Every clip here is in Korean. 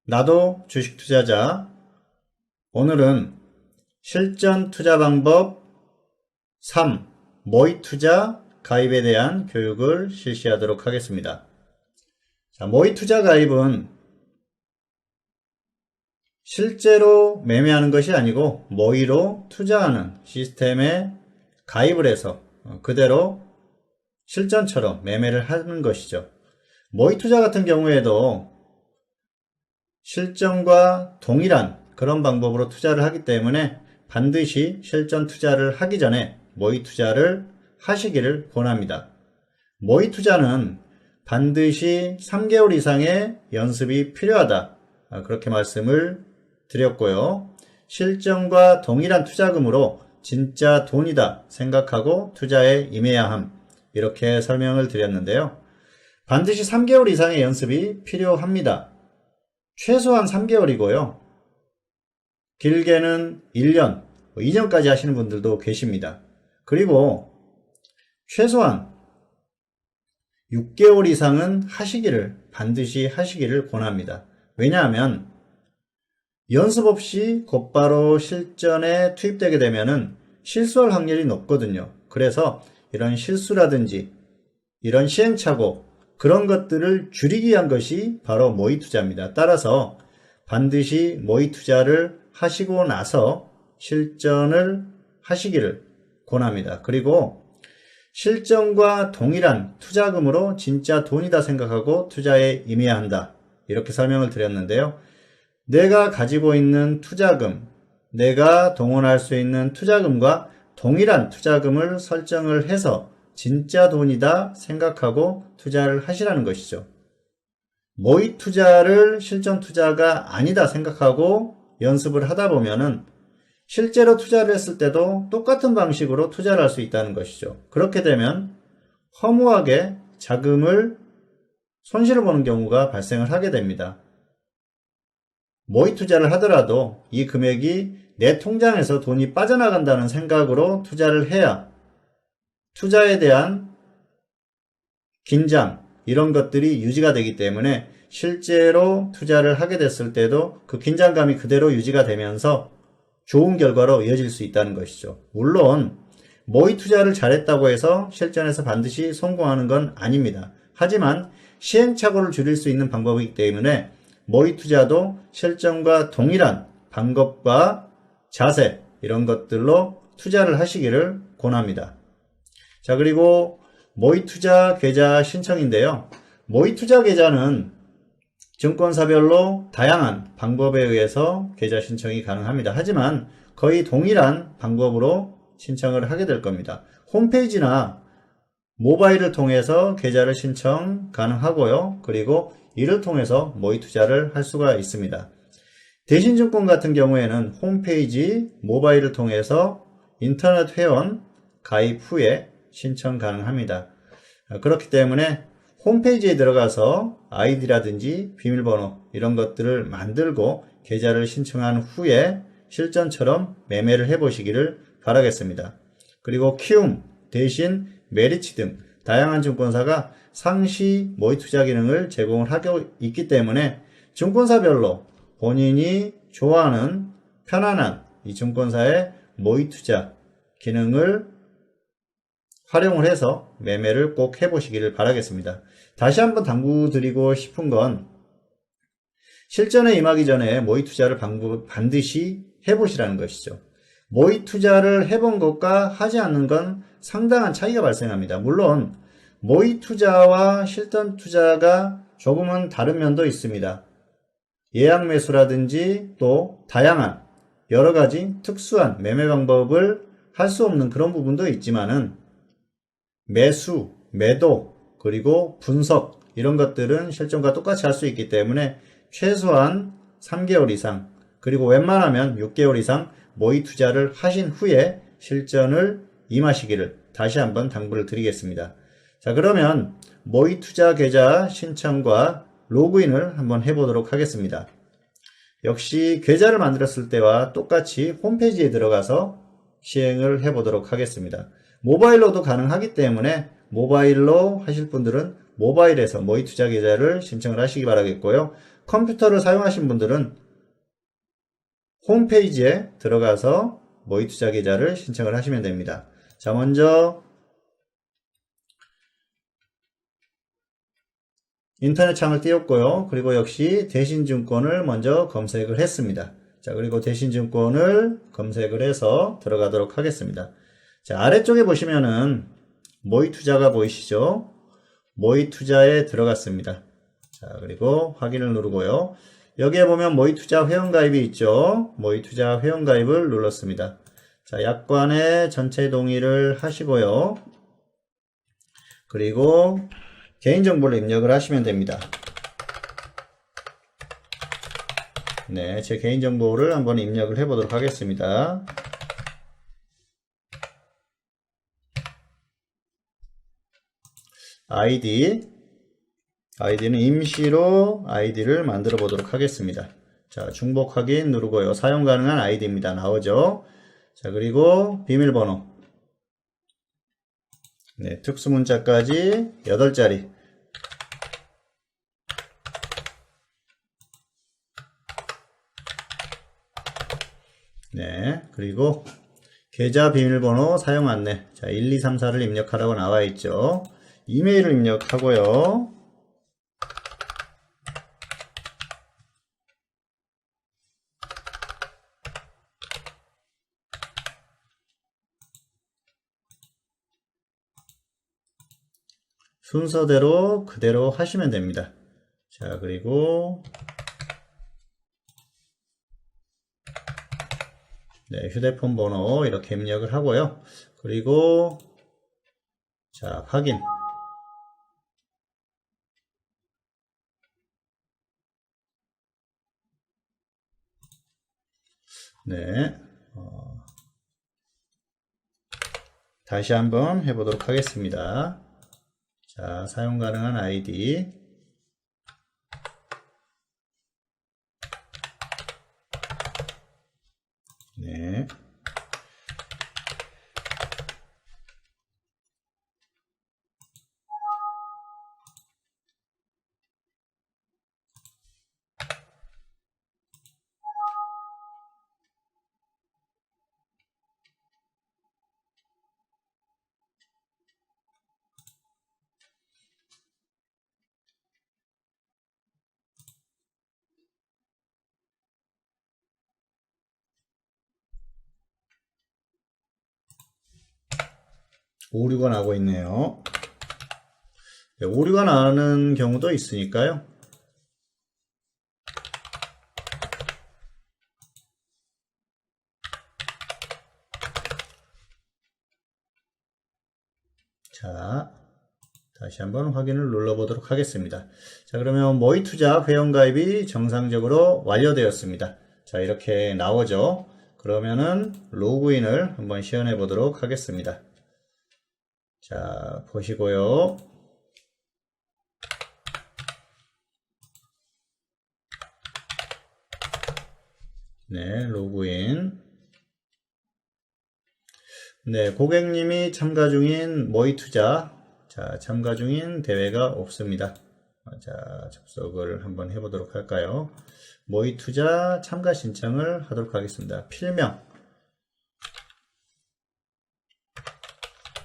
나도 주식 투자자. 오늘은 실전 투자 방법 3. 모의 투자 가입에 대한 교육을 실시하도록 하겠습니다. 자, 모의 투자 가입은 실제로 매매하는 것이 아니고 모의로 투자하는 시스템에 가입을 해서 그대로 실전처럼 매매를 하는 것이죠. 모의 투자 같은 경우에도 실전과 동일한 그런 방법으로 투자를 하기 때문에 반드시 실전 투자를 하기 전에 모의 투자를 하시기를 권합니다. 모의 투자는 반드시 3개월 이상의 연습이 필요하다. 그렇게 말씀을 드렸고요. 실전과 동일한 투자금으로 진짜 돈이다 생각하고 투자에 임해야 함. 이렇게 설명을 드렸는데요. 반드시 3개월 이상의 연습이 필요합니다. 최소한 3개월이고요. 길게는 1년, 2년까지 하시는 분들도 계십니다. 그리고 최소한 6개월 이상은 반드시 하시기를 권합니다. 왜냐하면 연습 없이 곧바로 실전에 투입되게 되면은 실수할 확률이 높거든요. 그래서 이런 실수라든지 이런 시행착오, 그런 것들을 줄이기 위한 것이 바로 모의 투자입니다. 따라서 반드시 모의 투자를 하시고 나서 실전을 하시기를 권합니다. 그리고 실전과 동일한 투자금으로 진짜 돈이다 생각하고 투자에 임해야 한다. 이렇게 설명을 드렸는데요. 내가 가지고 있는 투자금, 내가 동원할 수 있는 투자금과 동일한 투자금을 설정을 해서 진짜 돈이다 생각하고 투자를 하시라는 것이죠. 모의 투자를 실전 투자가 아니다 생각하고 연습을 하다 보면은 실제로 투자를 했을 때도 똑같은 방식으로 투자를 할 수 있다는 것이죠. 그렇게 되면 허무하게 자금을 손실을 보는 경우가 발생을 하게 됩니다. 모의 투자를 하더라도 이 금액이 내 통장에서 돈이 빠져나간다는 생각으로 투자를 해야 투자에 대한 긴장, 이런 것들이 유지가 되기 때문에 실제로 투자를 하게 됐을 때도 그 긴장감이 그대로 유지가 되면서 좋은 결과로 이어질 수 있다는 것이죠. 물론 모의 투자를 잘했다고 해서 실전에서 반드시 성공하는 건 아닙니다. 하지만 시행착오를 줄일 수 있는 방법이기 때문에 모의 투자도 실전과 동일한 방법과 자세, 이런 것들로 투자를 하시기를 권합니다. 자, 그리고 모의 투자 계좌 신청인데요. 모의 투자 계좌는 증권사별로 다양한 방법에 의해서 계좌 신청이 가능합니다. 하지만 거의 동일한 방법으로 신청을 하게 될 겁니다. 홈페이지나 모바일을 통해서 계좌를 신청 가능하고요. 그리고 이를 통해서 모의 투자를 할 수가 있습니다. 대신증권 같은 경우에는 홈페이지, 모바일을 통해서 인터넷 회원 가입 후에 신청 가능합니다. 그렇기 때문에 홈페이지에 들어가서 아이디라든지 비밀번호 이런 것들을 만들고 계좌를 신청한 후에 실전처럼 매매를 해보시기를 바라겠습니다. 그리고 키움, 대신, 메리츠 등 다양한 증권사가 상시 모의 투자 기능을 제공을 하고 있기 때문에 증권사별로 본인이 좋아하는 편안한 이 증권사의 모의 투자 기능을 활용을 해서 매매를 꼭 해보시기를 바라겠습니다. 다시 한번 당부드리고 싶은 건 실전에 임하기 전에 모의 투자를 반드시 해보시라는 것이죠. 모의 투자를 해본 것과 하지 않는 건 상당한 차이가 발생합니다. 물론 모의 투자와 실전 투자가 조금은 다른 면도 있습니다. 예약 매수라든지 또 다양한 여러 가지 특수한 매매 방법을 할 수 없는 그런 부분도 있지만은 매수, 매도, 그리고 분석 이런 것들은 실전과 똑같이 할 수 있기 때문에 최소한 3개월 이상 그리고 웬만하면 6개월 이상 모의 투자를 하신 후에 실전을 임하시기를 다시 한번 당부를 드리겠습니다. 자, 그러면 모의 투자 계좌 신청과 로그인을 한번 해보도록 하겠습니다. 역시 계좌를 만들었을 때와 똑같이 홈페이지에 들어가서 시행을 해보도록 하겠습니다. 모바일로도 가능하기 때문에 모바일로 하실 분들은 모바일에서 모의 투자 계좌를 신청을 하시기 바라겠고요. 컴퓨터를 사용하신 분들은 홈페이지에 들어가서 모의투자 계좌를 신청을 하시면 됩니다. 자, 먼저 인터넷 창을 띄웠고요. 그리고 역시 대신증권을 먼저 검색을 했습니다. 자, 그리고 대신증권을 검색을 해서 들어가도록 하겠습니다. 자, 아래쪽에 보시면은 모의투자가 보이시죠? 모의투자에 들어갔습니다. 자, 그리고 확인을 누르고요. 여기에 보면 모의투자 회원가입이 있죠? 모의투자 회원가입을 눌렀습니다. 자, 약관에 전체 동의를 하시고요. 그리고 개인정보를 입력을 하시면 됩니다. 네, 제 개인정보를 한번 입력을 해보도록 하겠습니다. 아이디는 임시로 아이디를 만들어 보도록 하겠습니다. 자, 중복 확인 누르고요. 사용 가능한 아이디입니다. 나오죠? 자, 그리고 비밀번호. 네, 특수문자까지 8자리. 네, 그리고 계좌 비밀번호 사용 안내. 자, 1, 2, 3, 4를 입력하라고 나와 있죠. 이메일을 입력하고요. 순서대로 그대로 하시면 됩니다. 자, 그리고 네, 휴대폰 번호 이렇게 입력을 하고요. 그리고 자, 확인. 네, 다시 한번 해보도록 하겠습니다. 자, 사용 가능한 아이디. 네. 오류가 나고 있네요. 네, 오류가 나는 경우도 있으니까요. 자, 다시 한번 확인을 눌러보도록 하겠습니다. 자, 그러면 모의투자 회원가입이 정상적으로 완료되었습니다. 자, 이렇게 나오죠. 그러면은 로그인을 한번 시연해 보도록 하겠습니다. 자, 보시고요. 네, 로그인. 네, 고객님이 참가 중인 모의투자, 자, 참가 중인 대회가 없습니다. 자, 접속을 한번 해보도록 할까요? 모의투자 참가 신청을 하도록 하겠습니다. 필명.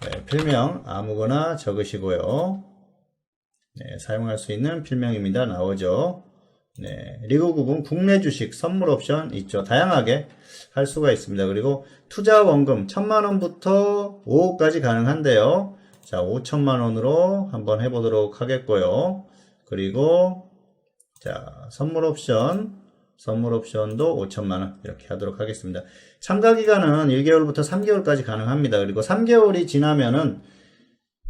네, 필명 아무거나 적으시고요. 네, 사용할 수 있는 필명입니다. 나오죠? 네, 리그국은 국내 주식 선물 옵션 있죠. 다양하게 할 수가 있습니다. 그리고 투자 원금 1000만원부터 5억까지 가능한데요. 자, 5천만원으로 한번 해보도록 하겠고요. 그리고 자, 선물 옵션도 5천만원 이렇게 하도록 하겠습니다. 참가 기간은 1개월부터 3개월까지 가능합니다. 그리고 3개월이 지나면은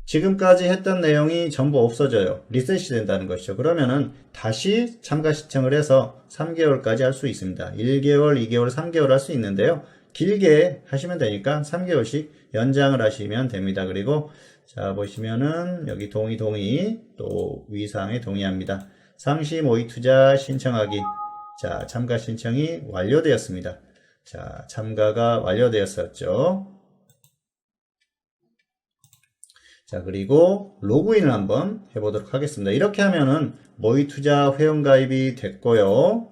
지금까지 했던 내용이 전부 없어져요. 리셋이 된다는 것이죠. 그러면은 다시 참가 신청을 해서 3개월까지 할 수 있습니다. 1개월, 2개월, 3개월 할 수 있는데요. 길게 하시면 되니까 3개월씩 연장을 하시면 됩니다. 그리고 자, 보시면은 여기 동의 또 위상에 동의합니다. 상시 모의투자 신청하기. 자, 참가 신청이 완료되었습니다. 자, 참가가 완료되었었죠. 자, 그리고 로그인을 한번 해보도록 하겠습니다. 이렇게 하면은 모의투자 회원가입이 됐고요.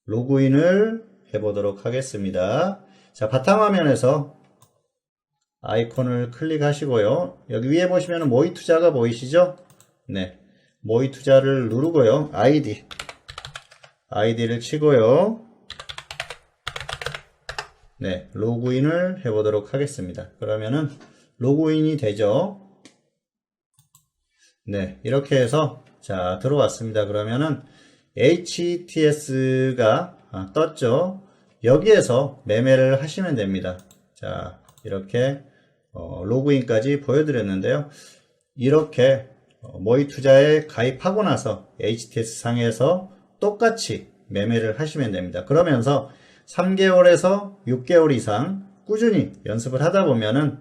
로그인을 해보도록 하겠습니다. 자, 바탕화면에서 아이콘을 클릭하시고요. 여기 위에 보시면 모의투자가 보이시죠? 네. 모의투자를 누르고요. 아이디를 치고요. 네. 로그인을 해보도록 하겠습니다. 그러면은 로그인이 되죠. 네. 이렇게 해서 자, 들어왔습니다. 그러면은 HTS가 떴죠. 여기에서 매매를 하시면 됩니다. 자, 이렇게 로그인까지 보여드렸는데요. 이렇게 모의투자에 가입하고 나서 HTS 상에서 똑같이 매매를 하시면 됩니다. 그러면서 3개월에서 6개월 이상 꾸준히 연습을 하다 보면은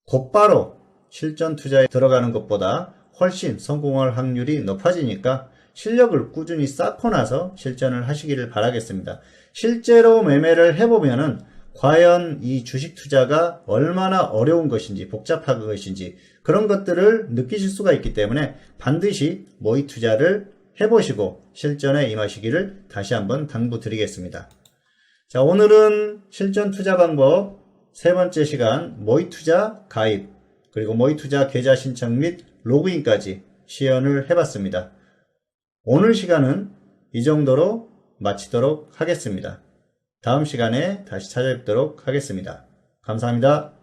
곧바로 실전 투자에 들어가는 것보다 훨씬 성공할 확률이 높아지니까 실력을 꾸준히 쌓고 나서 실전을 하시기를 바라겠습니다. 실제로 매매를 해보면은 과연 이 주식 투자가 얼마나 어려운 것인지 복잡한 것인지 그런 것들을 느끼실 수가 있기 때문에 반드시 모의 투자를 해보시고 실전에 임하시기를 다시 한번 당부드리겠습니다. 자, 오늘은 실전 투자 방법 세 번째 시간 모의 투자 가입 그리고 모의 투자 계좌 신청 및 로그인까지 시연을 해봤습니다. 오늘 시간은 이 정도로 마치도록 하겠습니다. 다음 시간에 다시 찾아뵙도록 하겠습니다. 감사합니다.